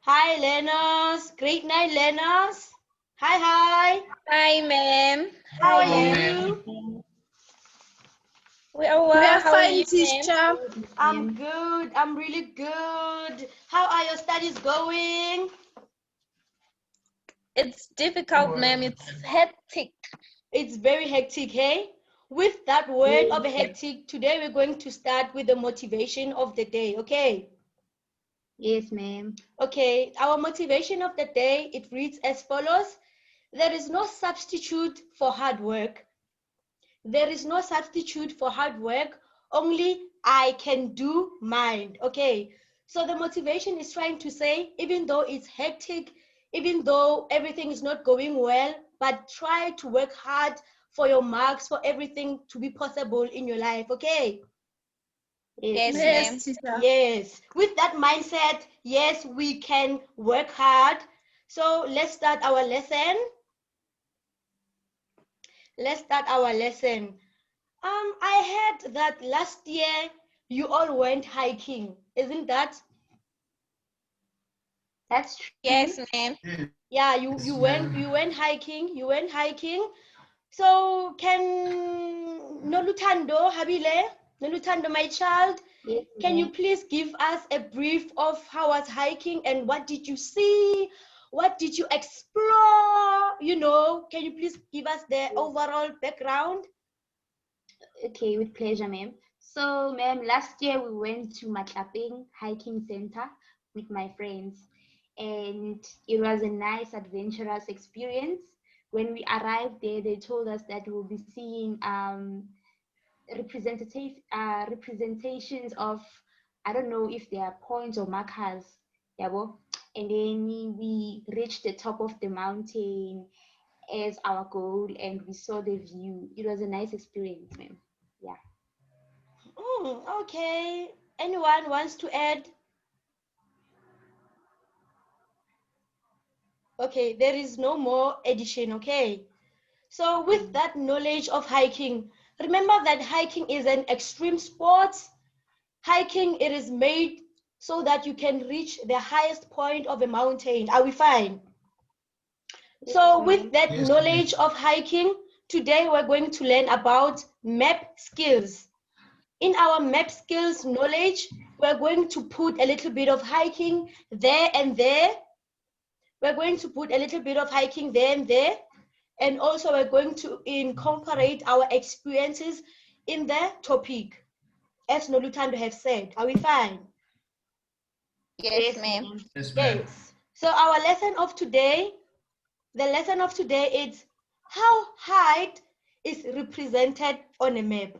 Hi, Lenos. Great night, Lenos. Hi, hi. Hi, ma'am. How Hi, are ma'am. you? We are We well. are How are fine, you, ma'am? teacher. I'm good. I'm really good. How are your studies going? It's difficult, ma'am. It's hectic. It's very hectic, hey? With that word of hectic, today we're going to start with the motivation of the day, okay? Yes, ma'am. Okay, our motivation of the day, it reads as follows. There is no substitute for hard work. There is no substitute for hard work. Only I can do mine. Okay. So the motivation is trying to say, even though it's hectic, even though everything is not going well, but try to work hard for your marks, for everything to be possible in your life. Okay. Yes, Yes, ma'am. teacher. Yes. With that mindset, yes, we can work hard. So let's start our lesson. Let's start our lesson. I heard that last year you all went hiking, isn't that? That's true. Yes, ma'am. Yeah, you went hiking, you went hiking. So can Nolutando Habile, Nolutando, my child, Yes, can you ma'am. please give us a brief of how was hiking and what did you see? What did you explore? You know, can you please give us the overall background? Okay, with pleasure, ma'am. So, ma'am, last year we went to Matlapeng Hiking Center with my friends, and it was a nice, adventurous experience. When we arrived there, they told us that we'll be seeing representations of, I don't know if they are points or markers, yeah, well, and then we reached the top of the mountain as our goal, and we saw the view. It was a nice experience, ma'am. Yeah. Okay. Anyone wants to add? Okay, there is no more addition, okay? So with that knowledge of hiking, remember that hiking is an extreme sport. Hiking, it is made so that you can reach the highest point of a mountain. Are we fine? Yes, So with ma'am. that knowledge of hiking, today we're going to learn about map skills. In our map skills knowledge, we're going to put a little bit of hiking there and there. We're going to put a little bit of hiking there and there. And also we're going to incorporate our experiences in the topic, as Nolutando have said. Are we fine? Yes, Yes, ma'am. ma'am. Yes. So our lesson of today, the lesson of today is how height is represented on a map.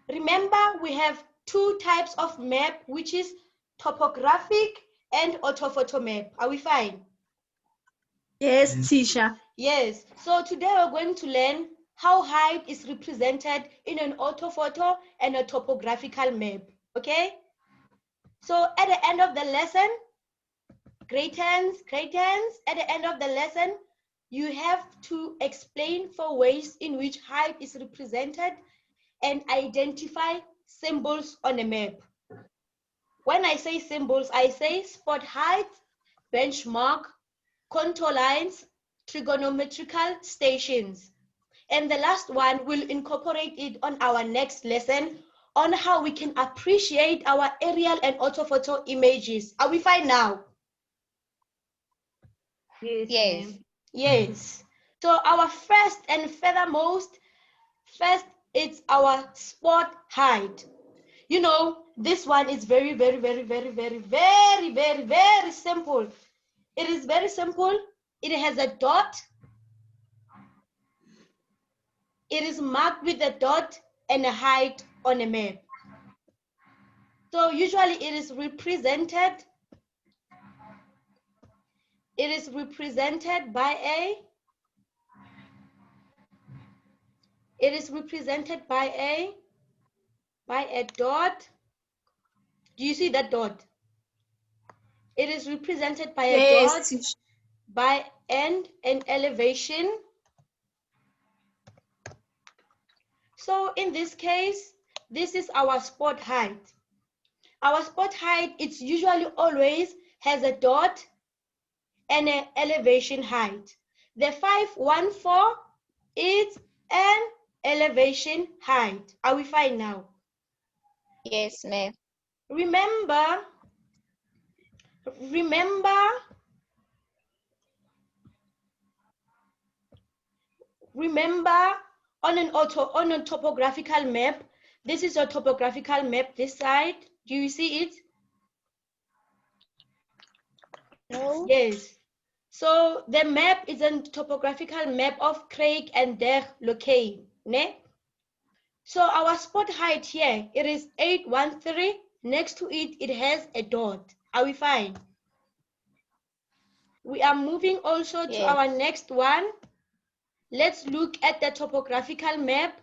Remember, we have two types of map, which is topographic and orthophoto map. Are we fine? Yes, teacher. Yes. So today we're going to learn how height is represented in an orthophoto and a topographical map. Okay? So at the end of the lesson, great hands, at the end of the lesson, you have to explain 4 ways in which height is represented and identify symbols on a map. When I say symbols, I say spot height, benchmark, contour lines, trigonometrical stations. And the last one, we'll incorporate it on our next lesson on how we can appreciate our aerial and orthophoto images. Are we fine now? Yes, Yes. ma'am. Yes. So our first and furthermost, first it's our spot height. You know, this one is very, very, very, very, very, very, very, very simple. It is very simple. It has a dot. It is marked with a dot and a height on a map. So usually it is represented by a dot. Do you see that dot? It is represented by a Yes, dot, teacher. by an elevation. So in this case, this is our spot height. Our spot height, it's usually always has a dot and an elevation height. The 514 is an elevation height. Are we fine now? Yes, ma'am. Remember on a topographical map, this is a topographical map this side. Do you see it? No. Yes. So the map is a topographical map of Craig and Der Locane. Ne? So our spot height here, it is 813. Next to it, it has a dot. Are we fine? We are moving also to our next one. Let's look at the topographical map.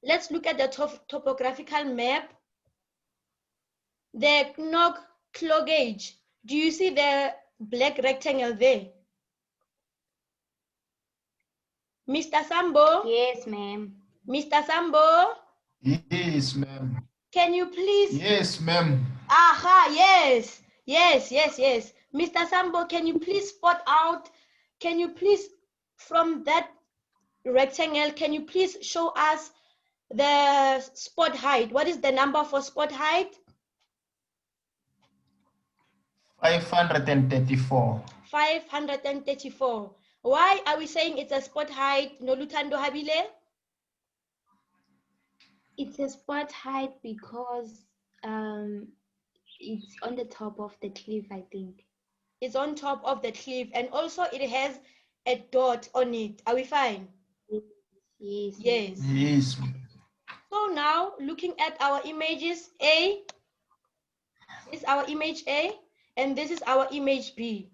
Let's look at the topographical map. The claw gauge. Do you see the black rectangle there? Mr. Sambo? Yes, ma'am. Mr. Sambo? Yes, ma'am. Can you please? Yes, ma'am. Aha, yes. Yes. Mr. Sambo, can you please spot out, from that rectangle, can you please show us the spot height? What is the number for spot height? 534. 534. Why are we saying it's a spot height, Nolutando Habile? It's a spot height because it's on the top of the cliff, I think. It's on top of the cliff, and also it has a dot on it. Are we fine? Yes. Yes. Yes. So now, looking at our images, A is our image A, and this is our image B.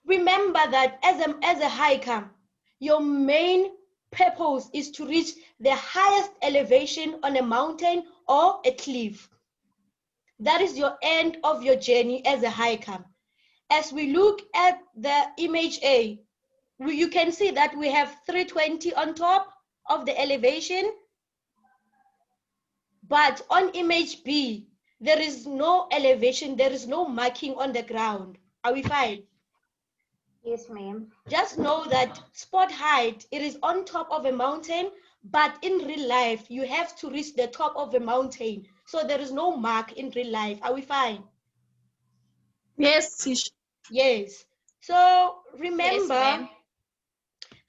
Remember that as a hiker, your main purpose is to reach the highest elevation on a mountain or a cliff. That is your end of your journey as a hiker. As we look at the image A, you can see that we have 320 on top of the elevation. But on image B, there is no elevation, there is no marking on the ground. Are we fine? Yes, ma'am. Just know that spot height, it is on top of a mountain, but in real life, you have to reach the top of a mountain. So there is no mark in real life. Are we fine? Yes, teacher. Yes. So remember, ma'am.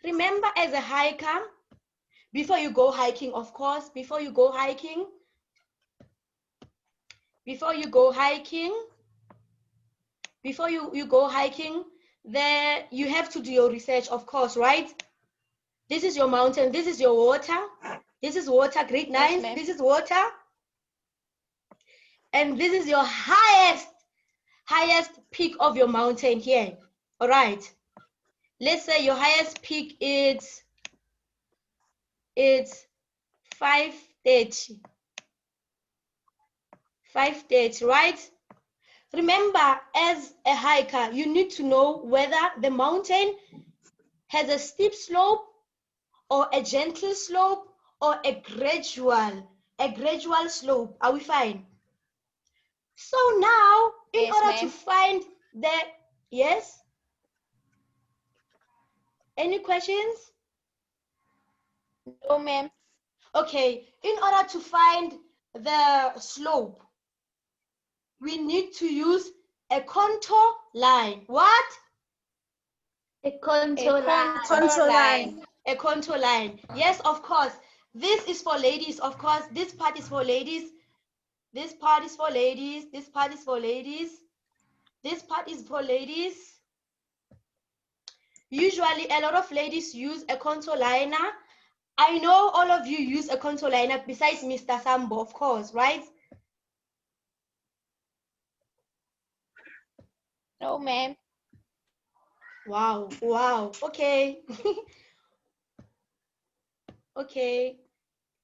remember as a hiker, before you go hiking, of course, before you go hiking, there you have to do your research, of course, right? This is your mountain, this is your water, this is water, grade 9, ma'am. this is water, and this is your highest peak of your mountain here. All right, let's say your highest peak is 530, right? Remember, as a hiker, you need to know whether the mountain has a steep slope or a gentle slope or a gradual slope. Are we fine? So now, in order to find the, yes? Any questions? No, ma'am. Okay, in order to find the slope, we need to use a contour line. What? A contour line. Contour line. A contour line. Yes, of course. This is for ladies, of course. This part is for ladies. This part is for ladies. This part is for ladies. This part is for ladies. Usually, a lot of ladies use a contour liner. I know all of you use a contour liner besides Mr. Sambo, of course, right? No, ma'am. Wow. Okay. Okay.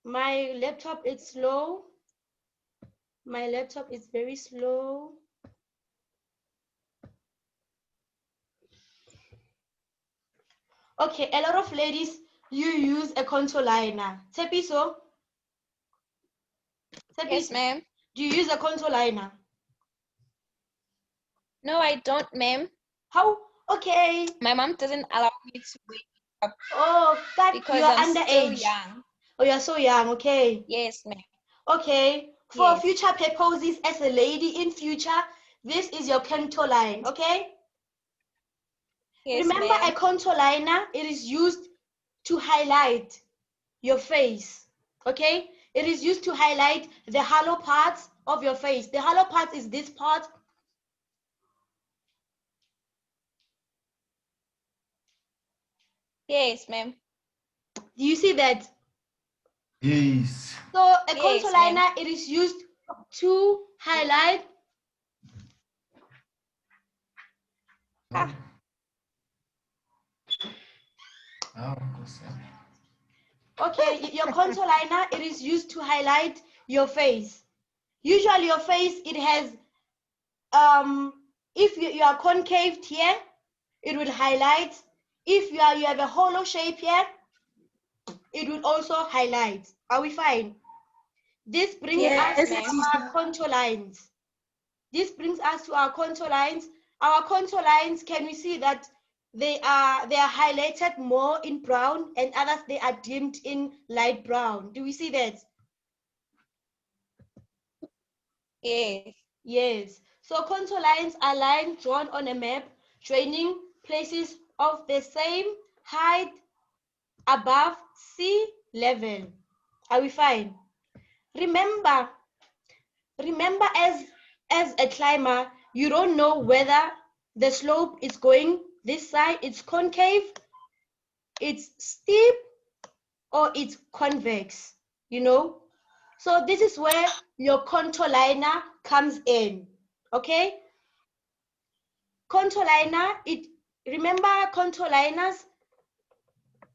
My laptop is slow. My laptop is very slow. Okay, a lot of ladies, you use a contour liner. Tepiso? Yes, ma'am. Do you use a contour liner? No, I don't, ma'am. How? Okay. My mom doesn't allow me to wake up Oh, God, because you are I'm still underage. young. Oh, you're so young. Okay. Yes, ma'am. Okay. For Yes. future purposes, as a lady in future, this is your contour line. Okay. Yes, Remember, a ma'am. contour liner, it is used to highlight your face. Okay. It is used to highlight the hollow parts of your face. The hollow part is this part. Yes, ma'am. Do you see that? Yes. So a Yes, contour ma'am. liner, it is used to highlight. Ah. Ah, coisa. Okay, your contour liner, it is used to highlight your face. Usually your face, it has, if you are concave here, it will highlight. If you have a hollow shape here, it will also highlight. Are we fine? This brings Yes, us to ma'am. our contour lines. This brings us to our contour lines. Our contour lines, can we see that they are highlighted more in brown, and others they are dimmed in light brown? Do we see that? Yes. Yes. So contour lines are lines drawn on a map joining places of the same height above sea level. Are we fine? Remember, as a climber, you don't know whether the slope is going this side, it's concave, it's steep, or it's convex, you know? So this is where your contour liner comes in, okay? Contour liner, remember contour liners?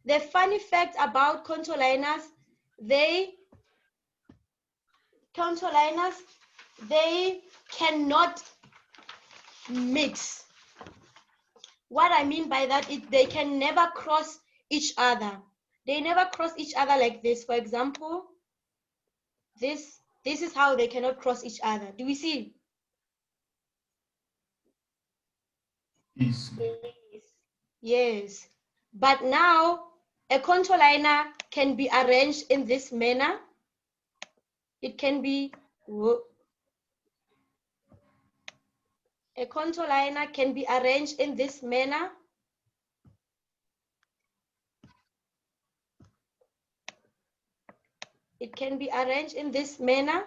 The funny fact about contour liners, contour liners, they cannot mix. What I mean by that is they can never cross each other. They never cross each other like this. For example, this is how they cannot cross each other. Do we see? Yes. Yes. But now a contour liner can be arranged in this manner. It can be a contour liner can be arranged in this manner. It can be arranged in this manner.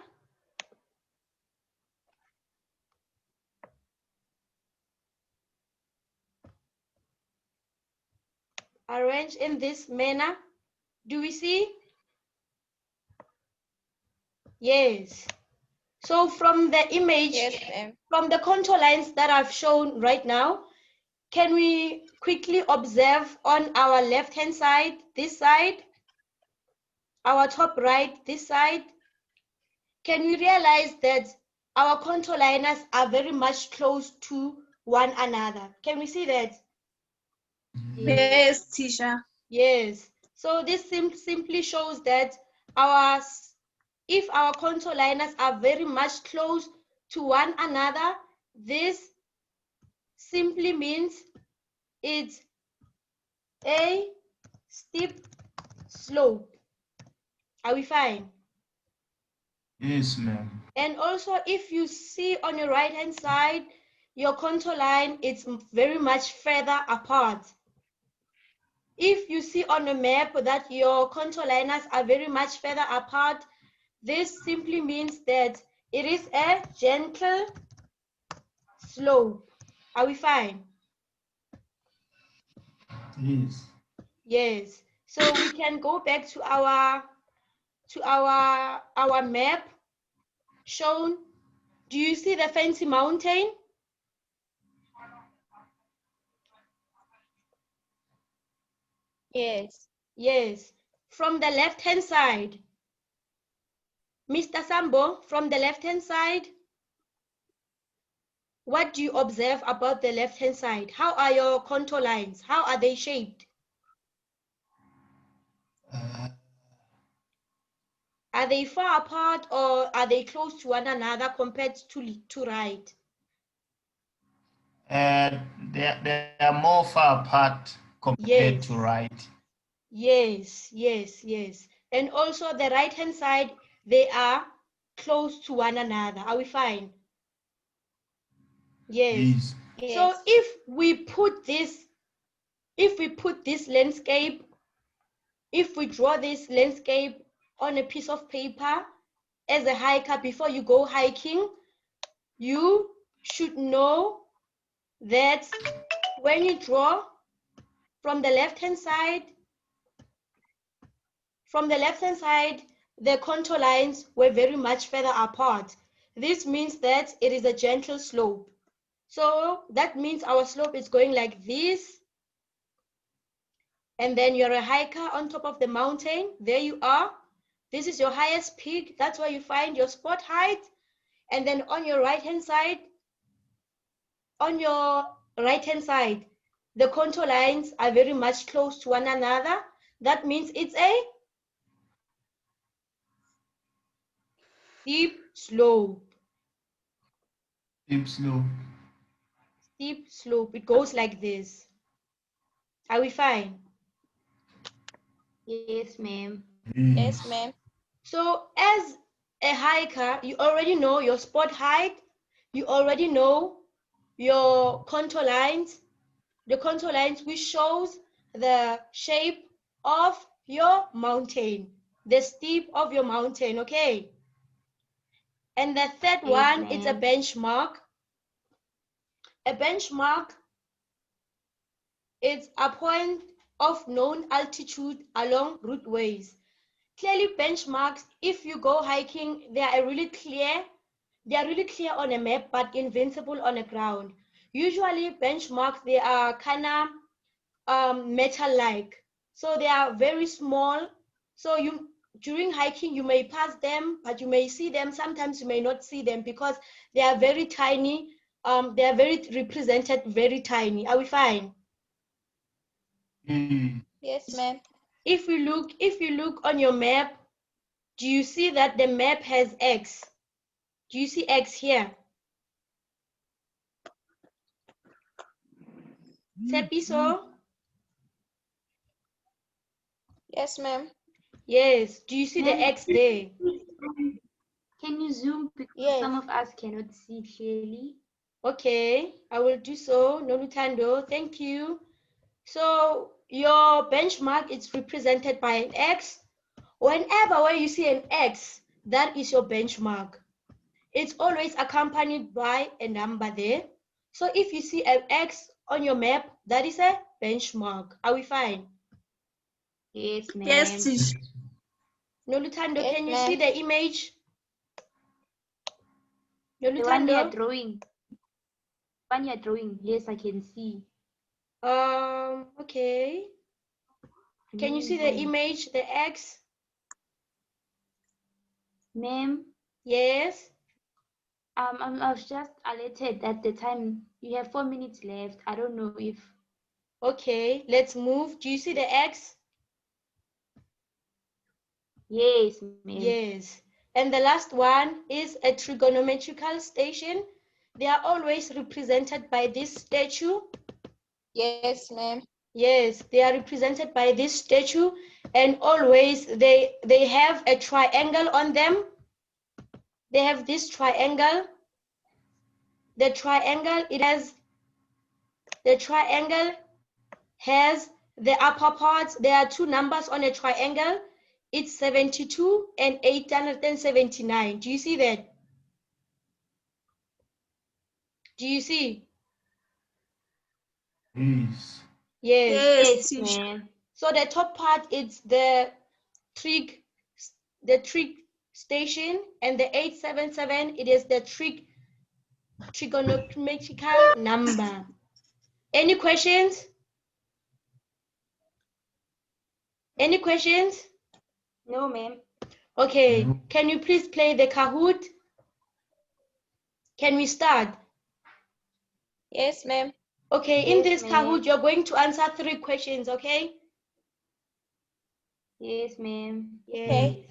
Arranged in this manner. Do we see? Yes. So from the image, Yes, ma'am. from the contour lines that I've shown right now, can we quickly observe on our left-hand side, this side, our top right, this side? Can we realize that our contour liners are very much close to one another? Can we see that? Yes, teacher. Yes. So this simply shows that if our contour liners are very much close to one another, this simply means it's a steep slope. Are we fine? Yes, ma'am. And also, if you see on your right hand side, your contour line is very much further apart. If you see on the map that your contour liners are very much further apart, this simply means that it is a gentle slope. Are we fine? Yes. Yes. So we can go back to our map shown. Do you see the fancy mountain? Yes. Yes. From the left hand side. Mr. Sambo, from the left hand side, what do you observe about the left hand side? How are your contour lines? How are they shaped? Are they far apart or are they close to one another compared to right? They are more far apart compared to right. Yes. And also the right hand side, they are close to one another. Are we fine? Yes. Yes. So if we put this landscape, if we draw this landscape on a piece of paper as a hiker before you go hiking, you should know that when you draw from the left hand side, the contour lines were very much further apart. This means that it is a gentle slope. So that means our slope is going like this. And then you're a hiker on top of the mountain. There you are. This is your highest peak. That's where you find your spot height. And then on your right-hand side, the contour lines are very much close to one another. That means it's a steep slope. Steep slope. It goes like this. Are we fine? Yes, ma'am. Yes, ma'am. So as a hiker, you already know your spot height. You already know your contour lines. The contour lines which shows the shape of your mountain, the steep of your mountain, okay? And the third one, it's a benchmark. A benchmark is a point of known altitude along routeways. Clearly benchmarks, if you go hiking, they are really clear on a map, but invincible on the ground. Usually benchmarks, they are kind of metal-like. So they are very small. So during hiking, you may pass them, but you may see them. Sometimes you may not see them because they are very tiny. They are very represented, very tiny. Are we fine? Yes, ma'am. If you look on your map, do you see that the map has X? Do you see X here? Sepiso? Yes, ma'am. Yes. Do you see the X there? Can you zoom because Yes. some of us cannot see clearly? Okay, I will do so. Nolutando, thank you. So your benchmark is represented by an X. Whenever where you see an X, that is your benchmark. It's always accompanied by a number there. So if you see an X on your map, that is a benchmark. Are we fine? Yes, ma'am. Yes, teacher. Nolutando, Yes, can you see ma'am. the image? The one you're Nolutando? drawing. One you're drawing. Yes, I can see. Okay. Can you see the image, the X? Ma'am, Yes. I was just alerted at the time you have 4 minutes left. I don't know if. Okay, let's move. Do you see the X? Yes, ma'am. Yes. And the last one is a trigonometrical station. They are always represented by this statue. Yes, ma'am. Yes, they are represented by this statue, and always they have a triangle on them. They have this triangle. The triangle has the upper part. There are two numbers on a triangle. It's 72 and 879. Do you see that? Do you see? Yes. Yes. Yes, Yes, teacher. ma'am. So the top part is the trig station, and the 877, it is the trigonometrical number. Any questions? Any questions? No, ma'am. Okay, No. can you please play the Kahoot? Can we start? Yes, ma'am. Okay, in Yes, this ma'am. Kahoot, you're going to answer 3 questions, okay? Yes, ma'am. Yes. Okay.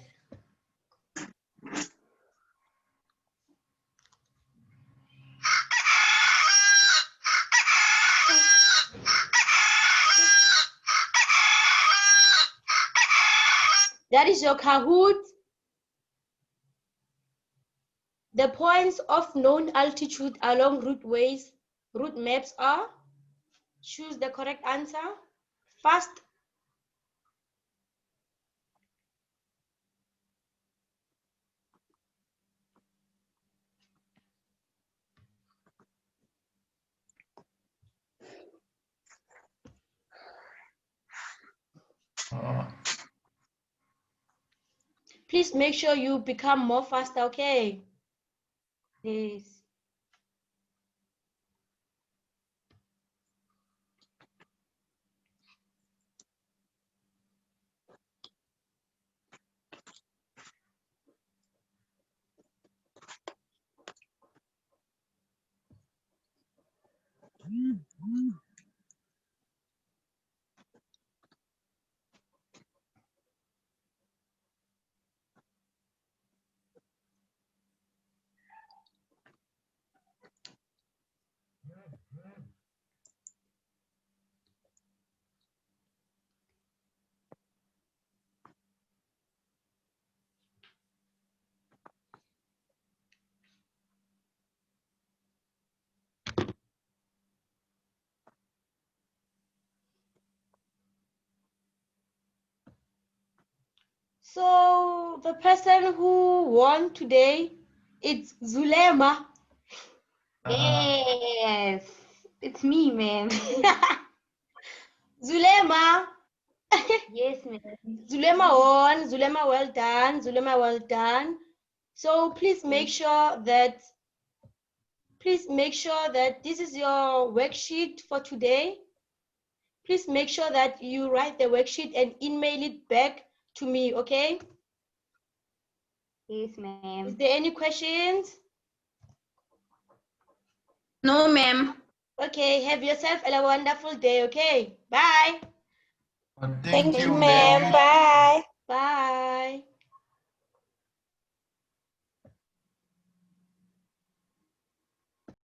That is your Kahoot. The points of known altitude along route maps are, choose the correct answer fast. Please make sure you become more faster, okay? Yes. So the person who won today, it's Zulema. Yes. It's me, ma'am. Zulema. Yes, ma'am. Zulema won. Zulema, well done. Zulema, well done. So please make sure that this is your worksheet for today. Please make sure that you write the worksheet and email it back to me, okay? Yes, ma'am. Is there any questions? No, ma'am. Okay, have yourself a wonderful day, okay? Bye. Thank you, ma'am. ma'am. Bye.